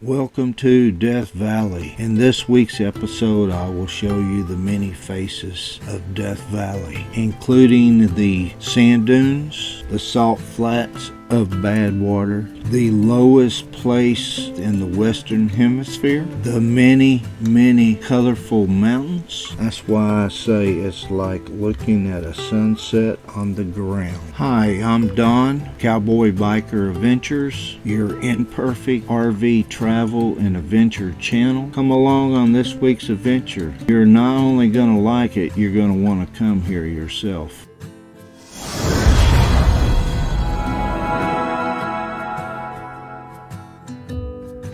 Welcome to Death Valley. In this week's episode, I will show you the many faces of Death Valley, including the sand dunes, the salt flats of Badwater, the lowest place in the Western Hemisphere, the many colorful mountains. That's why I say it's like looking at a sunset on the ground. Hi, I'm Don, Cowboy Biker Adventures, your Imperfect RV travel and adventure channel. Come along on this week's adventure. You're not only going to like it, you're going to want to come here yourself.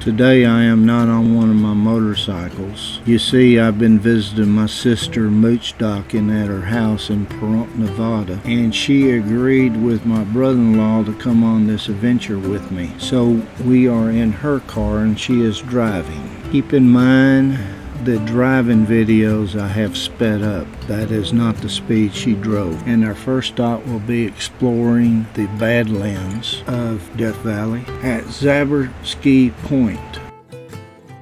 Today I am not on one of my motorcycles. You see, I've been visiting my sister Moochdocking at her house in Pahrump, Nevada, and she agreed with my brother-in-law to come on this adventure with me. So we are in her car and she is driving. Keep in mind, the driving videos I have sped up. That is not the speed she drove. And our first stop will be exploring the Badlands of Death Valley at Zabriskie Point.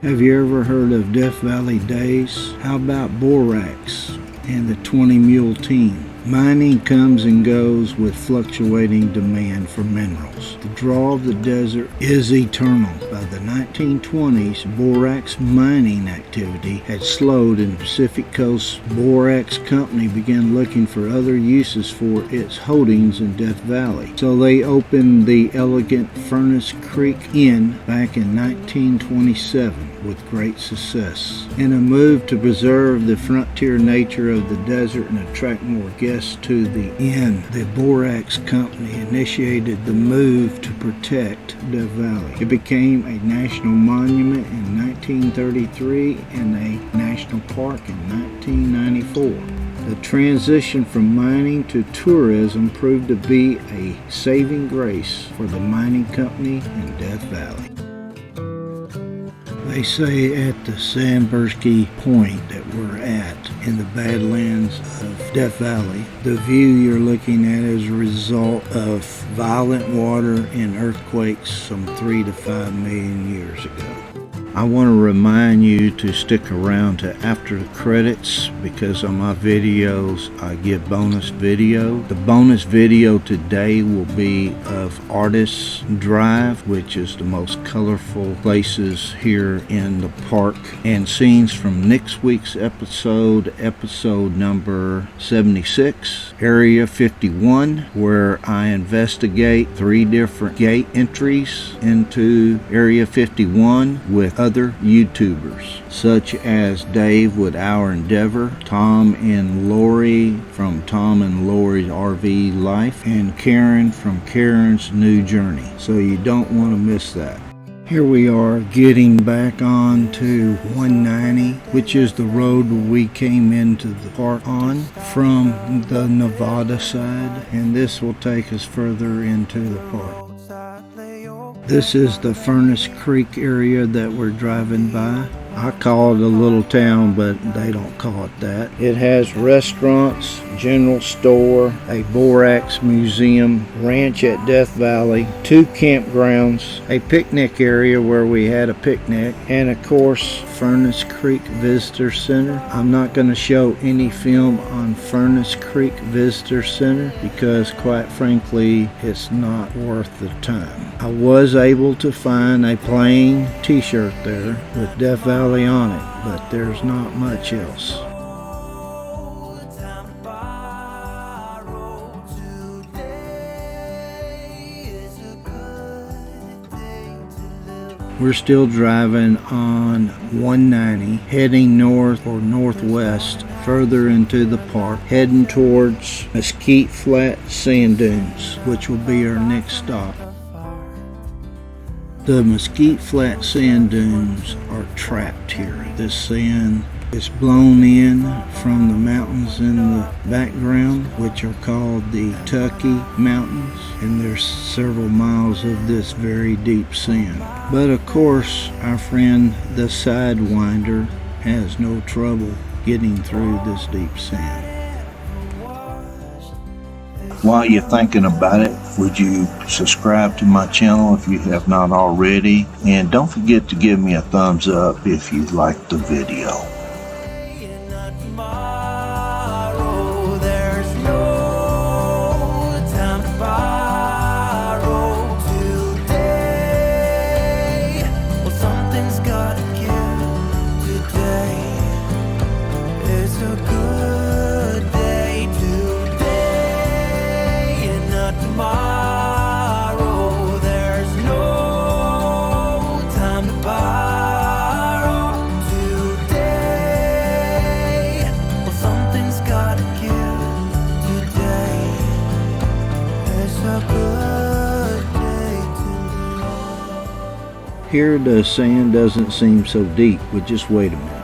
Have you ever heard of Death Valley Days? How about borax and the 20 mule team? Mining comes and goes with fluctuating demand for minerals. The draw of the desert is eternal. By the 1920s, borax mining activity had slowed and the Pacific Coast Borax Company began looking for other uses for its holdings in Death Valley. So they opened the elegant Furnace Creek Inn back in 1927 with great success. In a move to preserve the frontier nature of the desert and attract more guests to the inn, the Borax Company initiated the move to protect Death Valley. It became a national monument in 1933 and a national park in 1994. The transition from mining to tourism proved to be a saving grace for the mining company in Death Valley. They say at the Zabriskie point that we're at in the Badlands of Death Valley, the view you're looking at is a result of violent water and earthquakes some 3 to 5 million years ago. I want to remind you to stick around to after the credits because on my videos I give bonus video. The bonus video today will be of Artist's Drive, which is the most colorful places here in the park, and scenes from next week's episode number 76, Area 51, where I investigate 3 different gate entries into Area 51 with other YouTubers, such as Dave with Our Endeavor, Tom and Lori from Tom and Lori's RV Life, and Karen from Karen's New Journey. So you don't want to miss that. Here we are getting back on to 190, which is the road we came into the park on from the Nevada side, and this will take us further into the park. This is the Furnace Creek area that we're driving by. I call it a little town, but they don't call it that. It has restaurants, general store, a borax museum, ranch at Death Valley, 2 campgrounds, a picnic area where we had a picnic, and of course Furnace Creek Visitor Center. I'm not going to show any film on Furnace Creek Visitor Center because quite frankly it's not worth the time. I was able to find a plain t-shirt there with Death Valley on it, but there's not much else. We're still driving on 190, heading north or northwest, further into the park, heading towards Mesquite Flat Sand Dunes, which will be our next stop. The Mesquite Flat Sand Dunes are trapped here. This sand is blown in from the mountains in the background, which are called the Tucky Mountains, and there's several miles of this very deep sand. But of course, our friend the Sidewinder has no trouble getting through this deep sand. While you're thinking about it, would you subscribe to my channel if you have not already? And don't forget to give me a thumbs up if you liked the video. Here the sand doesn't seem so deep, but just wait a minute.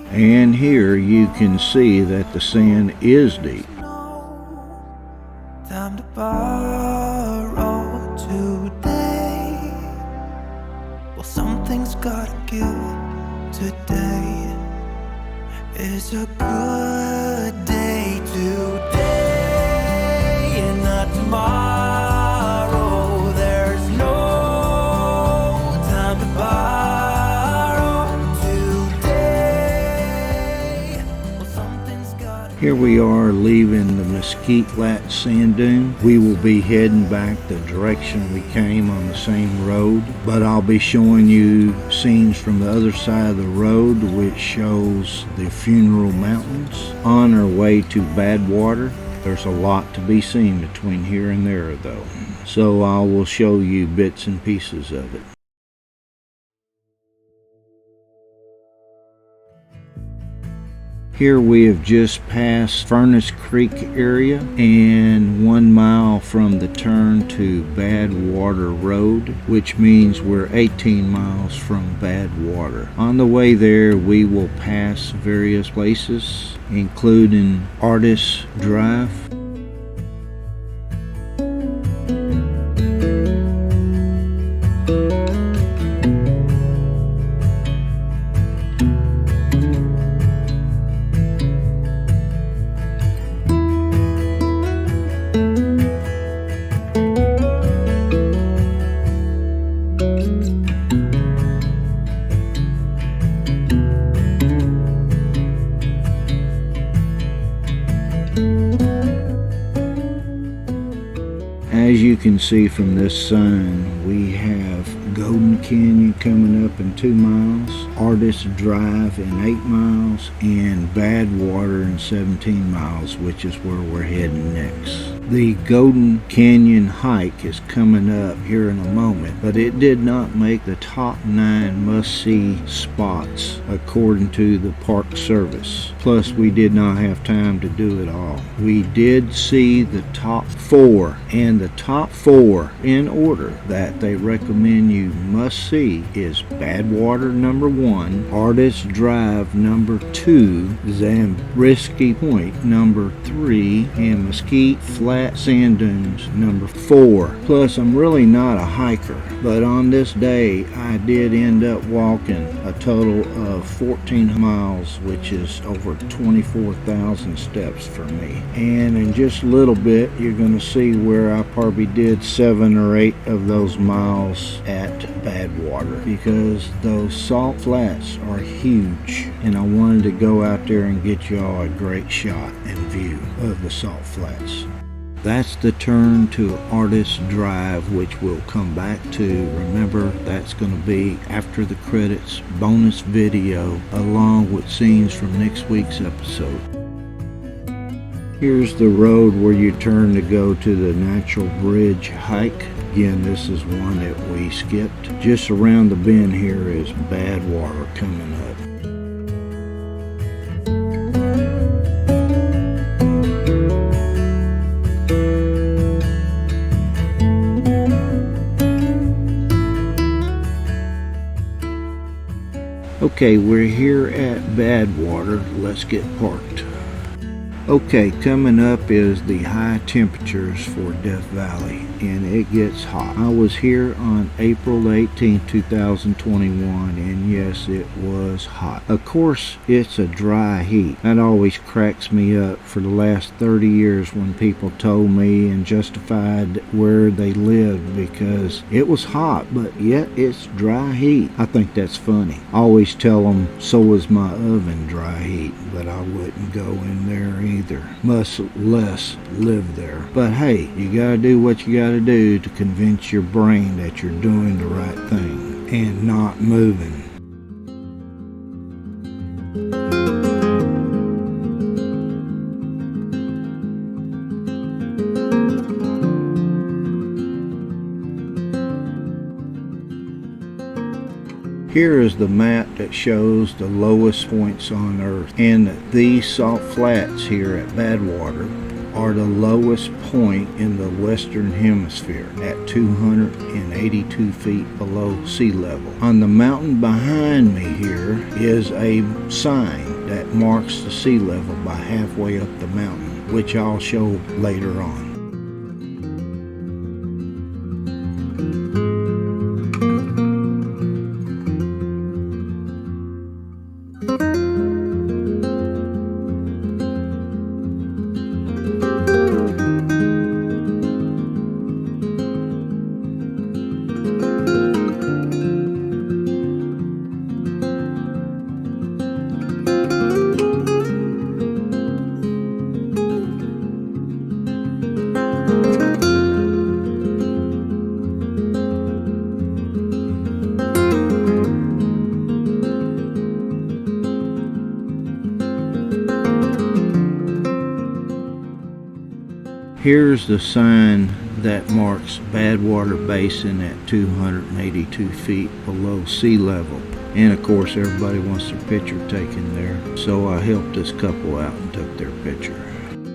And here you can see that the sand is deep. Time to borrow today. Well, something's gotta give today. It's a good day today and not tomorrow. There's no time to borrow. Here we are leaving the Mesquite flat sand dune. We will be heading back the direction we came on the same road, but I'll be showing you scenes from the other side of the road, which shows the Funeral Mountains on our way to Badwater. There's a lot to be seen between here and there though, so I will show you bits and pieces of it. Here we have just passed Furnace Creek area and 1 mile from the turn to Badwater Road, which means we're 18 miles from Badwater. On the way there, we will pass various places, including Artist Drive, As you can see from this sign, we have Golden Canyon coming up in 2 miles, Artist Drive in 8 miles, and Badwater in 17 miles, which is where we're heading next. The Golden Canyon hike is coming up here in a moment, but it did not make the top 9 must-see spots according to the Park Service. Plus, we did not have time to do it all. We did see the top 4, and the top 4 in order that they recommend you must see is Badwater number 1, Artist Drive number 2, Zabriskie Point number 3, and Mesquite Flat Sand Dunes number 4. Plus, I'm really not a hiker, but on this day I did end up walking a total of 14 miles, which is over 24,000 steps for me. And in just a little bit you're going to see where I probably did 7 or 8 of those miles at Badwater, because those salt flats are huge and I wanted to go out there and get y'all a great shot and view of the salt flats. That's the turn to Artist Drive, which we'll come back to. Remember, that's going to be after the credits bonus video along with scenes from next week's episode. Here's the road where you turn to go to the Natural Bridge hike. Again, this is one that we skipped. Just around the bend here is Badwater coming up. Okay, we're here at Badwater. Let's get parked. Okay, coming up is the high temperatures for Death Valley, and it gets hot. I was here on April 18, 2021, and yes, it was hot. Of course, it's a dry heat. That always cracks me up for the last 30 years when people told me and justified where they lived because it was hot, but yet it's dry heat. I think that's funny. I always tell them, so is my oven dry heat, but I wouldn't go in there either, much less live there. But hey, you gotta do what you gotta do to convince your brain that you're doing the right thing and not moving. Here is the map that shows the lowest points on Earth, and these salt flats here at Badwater are the lowest point in the Western Hemisphere at 282 feet below sea level. On the mountain behind me here is a sign that marks the sea level by halfway up the mountain, which I'll show later on. Here's the sign that marks Badwater Basin at 282 feet below sea level. And of course everybody wants their picture taken there, so I helped this couple out and took their picture.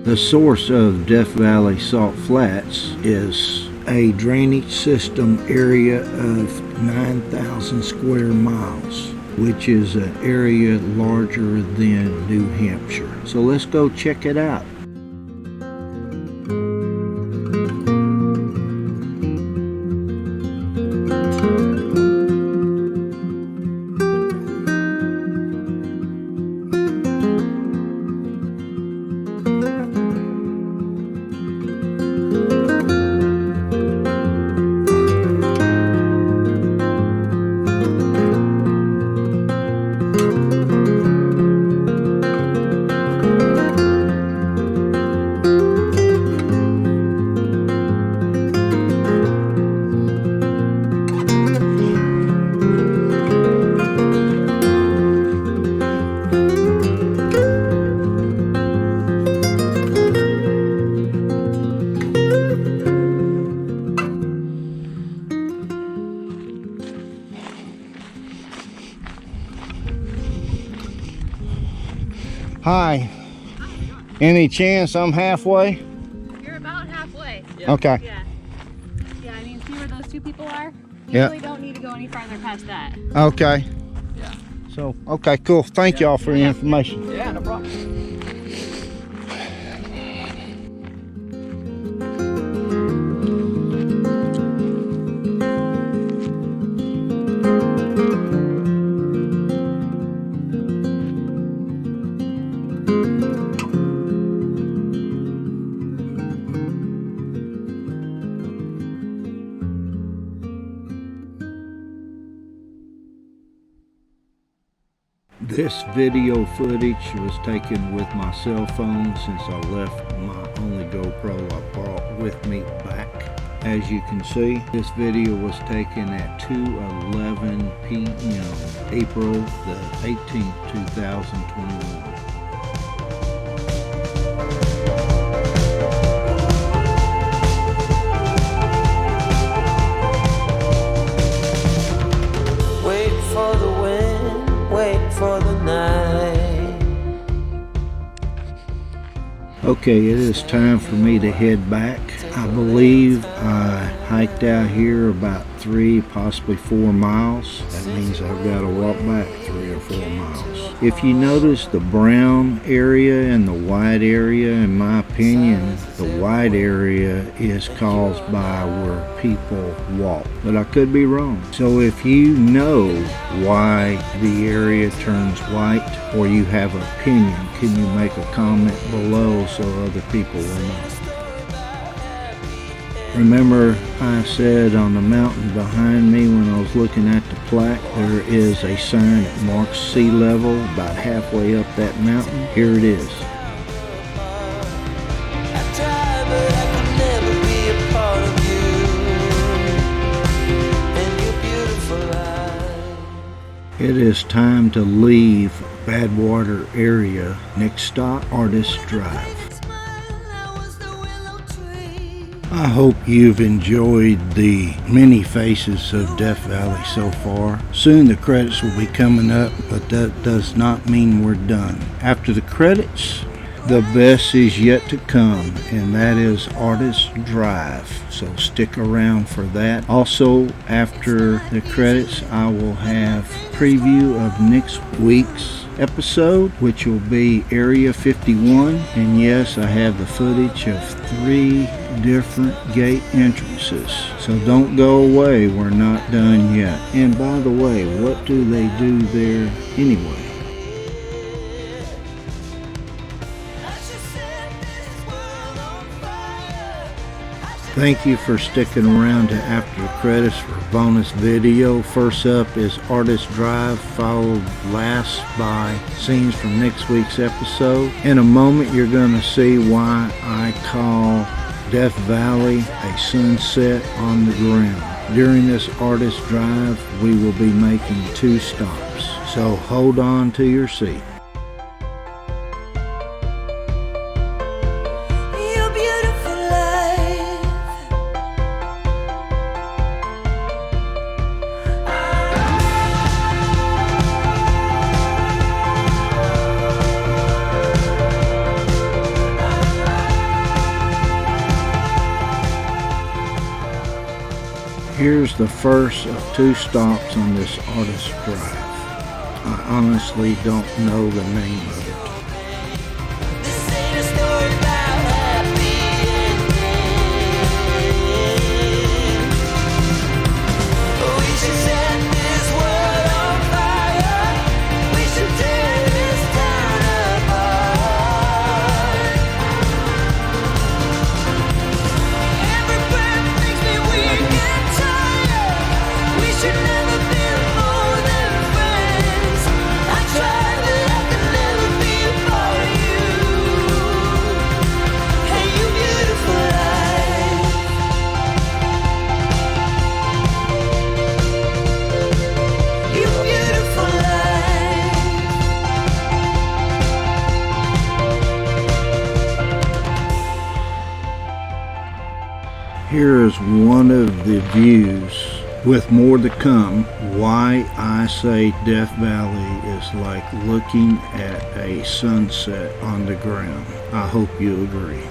The source of Death Valley Salt Flats is a drainage system area of 9,000 square miles, which is an area larger than New Hampshire. So let's go check it out. Hi. Any chance I'm halfway? You're about halfway. Yeah. Okay. Yeah. Yeah, I mean, see where those two people are? You Yeah. really don't need to go any farther past that. Okay. Yeah. So, okay, cool. Thank y'all for the information. Yeah, no problem. This video footage was taken with my cell phone since I left my only GoPro I brought with me back. As you can see, this video was taken at 2:11 p.m. April the 18th, 2021. Wait for the wind, wait for the night. Okay, it is time for me to head back. I believe I hiked out here about 3, possibly 4 miles. That means I've got to walk back 3 or 4 miles. If you notice the brown area and the white area, in my opinion, the white area is caused by where people walk. But I could be wrong. So if you know why the area turns white, or you have an opinion, can you make a comment below so other people will know? Remember I said on the mountain behind me when I was looking at the plaque, there is a sign that marks sea level about halfway up that mountain. Here it is. It is time to leave Badwater area. Next stop, Artist Drive. I hope you've enjoyed the many faces of Death Valley so far. Soon the credits will be coming up, but that does not mean we're done. After the credits, the best is yet to come, and that is Artist Drive. So stick around for that. Also, after the credits, I will have preview of next week's episode, which will be Area 51. And yes, I have the footage of 3 different gate entrances. So don't go away, we're not done yet. And by the way, what do they do there anyway? Thank you for sticking around to after the credits for a bonus video. First up is Artist Drive, followed last by scenes from next week's episode. In a moment you're going to see why I call Death Valley a sunset on the ground. During this Artist Drive we will be making 2 stops, so hold on to your seat. Here's the first of 2 stops on this Artist Drive. I honestly don't know the name of it. Here is one of the views, with more to come, why I say Death Valley is like looking at a sunset on the ground. I hope you agree.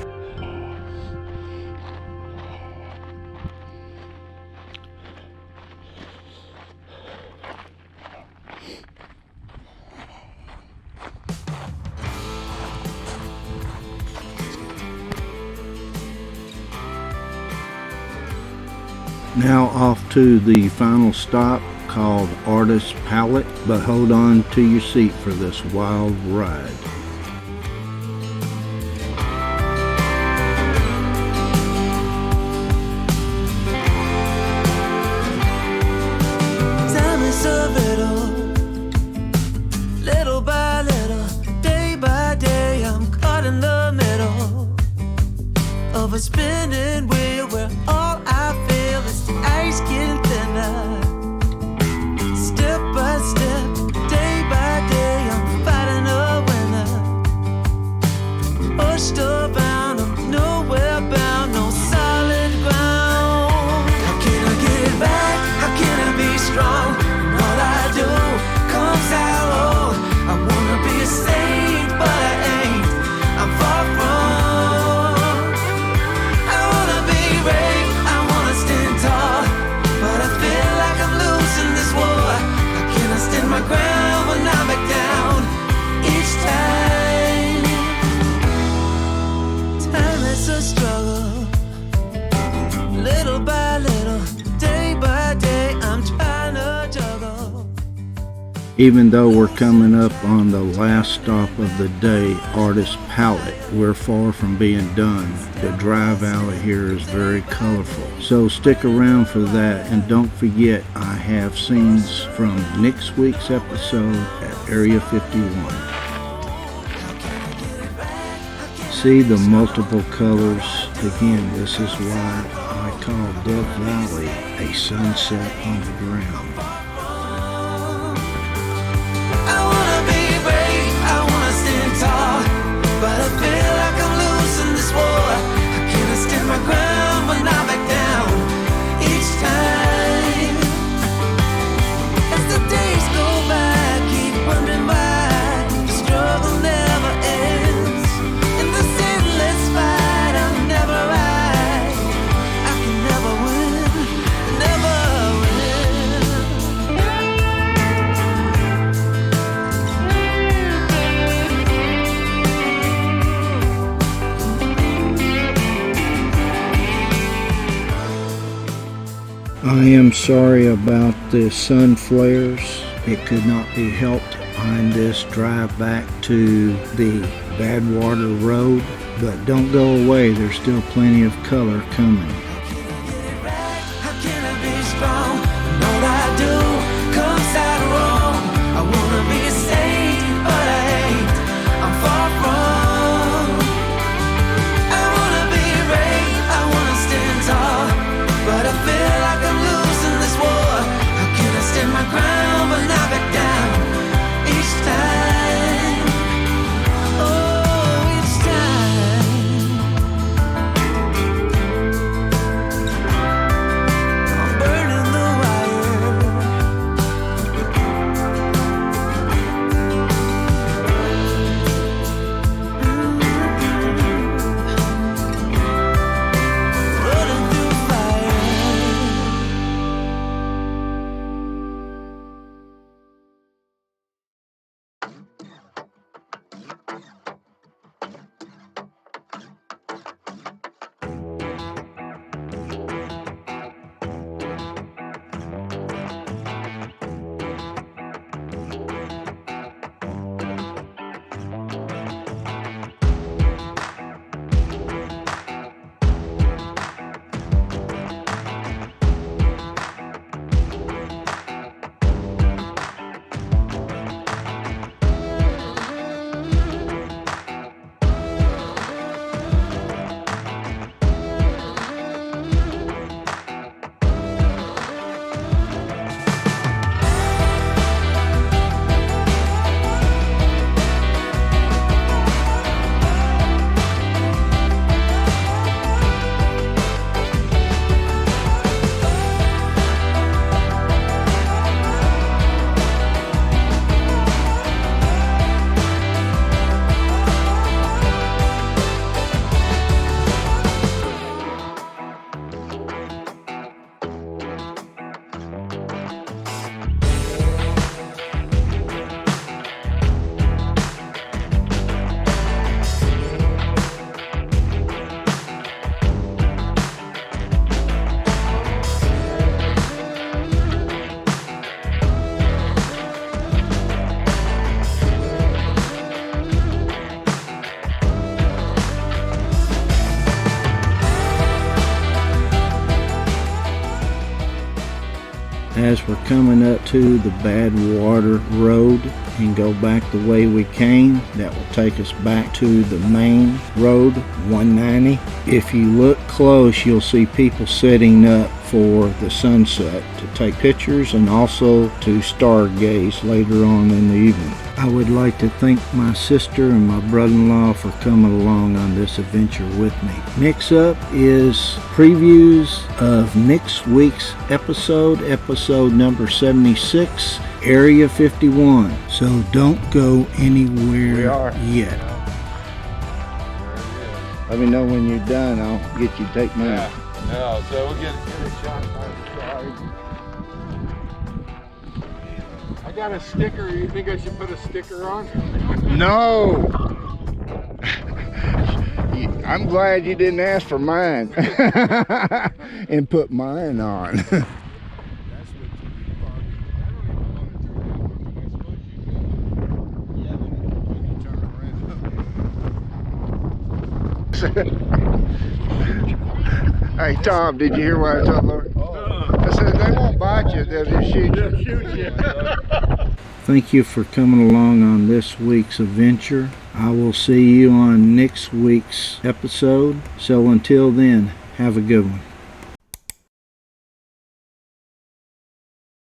Now off to the final stop called Artist Palette, but hold on to your seat for this wild ride. Time is a little by little, day by day, I'm caught in the middle of a spinning wheel where all I feel is the ice getting thinner. Step by step, day by day, I'm fighting a winner. Pushed around, I'm nowhere bound, no solid ground. How can I get back? How can I be strong? All I do comes out wrong. I wanna be a saint, but I ain't. I'm far from. I wanna be Even though we're coming up on the last stop of the day, Artist Palette, we're far from being done. The drive alley here is very colorful. So stick around for that, and don't forget I have scenes from next week's episode at Area 51. See the multiple colors? Again, this is why I call Death Valley a sunset on the ground. But I feel like I'm losing this war. I can't stand my ground, but not back down each time. As the days go by, I keep wondering why the struggle never ends. In this endless fight, I'm never right. I can never win, never I am sorry about the sun flares. It could not be helped on this drive back to the Badwater Road, but don't go away, there's still plenty of color coming. How can I be strong? All I do comes out wrong. I wanna be a saint, but I ain't. I'm far from. I wanna be brave, I wanna stand tall, but I feel like I'm losing this war. How can I stand my ground but not back down each time? Oh, each time. I'm burning the wire. Running through fire. As we're coming up to the Badwater Road and go back the way we came, that will take us back to the main road, 190. If you look close, you'll see people setting up for the sunset to take pictures and also to stargaze later on in the evening. I would like to thank my sister and my brother-in-law for coming along on this adventure with me. Next up is previews of next week's episode number 76, Area 51. So don't go anywhere yet. Let me know when you're done. I'll get you to take mine. Yeah. No, so we'll get a shot on the side. I got a sticker. You think I should put a sticker on? No! I'm glad you didn't ask for mine and put mine on. Hey, Tom, did you hear what I told Lori? I said, they won't bite you, they'll just shoot you. Thank you for coming along on this week's adventure. I will see you on next week's episode. So until then, have a good one.